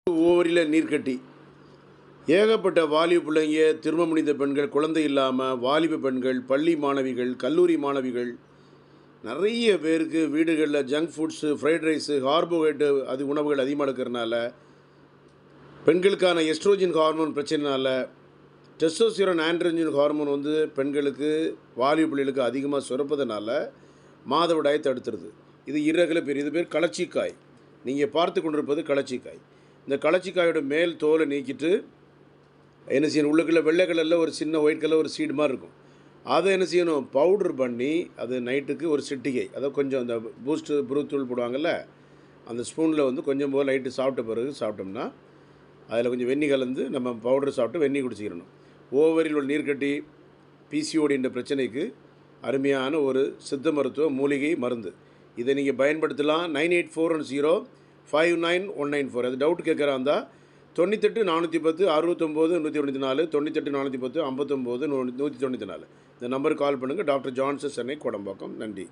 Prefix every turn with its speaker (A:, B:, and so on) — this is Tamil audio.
A: ஓவரியில் நீர்க்கட்டி ஏகப்பட்ட வாலிப பிள்ளைங்க, திருமணம் முடிந்த பெண்கள், குழந்தை இல்லாமல் வாலிப பெண்கள், பள்ளி மாணவிகள், கல்லூரி மாணவிகள், நிறைய பேருக்கு வீடுகளில் junk foods, fried rice, carbohydrate உணவுகள் அதிகமாக இருக்கிறனால, பெண்களுக்கான எஸ்ட்ரோஜன் ஹார்மோன் பிரச்சனைனால, டெஸ்டோஸ்டிரான் ஆண்ட்ரோஜன் ஹார்மோன் பெண்களுக்கு வாலிப பிள்ளைகளுக்கு அதிகமாக சுரப்பதனால மாதவிடாயை தடுத்துருது. இது இர்ரெகுலர் பீரியட். இது பேர் கலச்சிக்காய். நீங்கள் பார்த்து கொண்டிருப்பது கலச்சிக்காய். இந்த கலச்சிக்காயோட மேல் தோலை நீக்கிட்டு என்ன செய்யணும், உள்ளுக்குள்ளே வெள்ளை கலரில் ஒரு சின்ன ஒயிட் கலர் ஒரு சீடு மாதிரி இருக்கும். அதை என்ன செய்யணும், பவுட்ரு பண்ணி அது நைட்டுக்கு ஒரு சிட்டிகை, அதாவது கொஞ்சம் அந்த பூஸ்ட்டு புருத்தூள் போடுவாங்கள்ல, அந்த ஸ்பூனில் கொஞ்சம் போல் லைட்டு சாப்பிட்ட பிறகு சாப்பிட்டோம்னா அதில் கொஞ்சம் வெந்நி கலந்து நம்ம பவுடர் சாப்பிட்டு வெந்நி குடிச்சிக்கிறணும். ஓவரில் உள்ள நீர்க்கட்டி, பிசிஓடி என்ற பிரச்சனைக்கு அருமையான ஒரு சித்த மருத்துவ மூலிகை மருந்து. இதை நீங்கள் பயன்படுத்தலாம். 9841059194. அது டவுட் கேட்குறா இருந்தால் 98 410 69 194, 98 410 59 194 இந்த நம்பருக்கு கால் பண்ணுங்கள். Doctor Johnson, Chennai, Kodambakkam. நன்றி.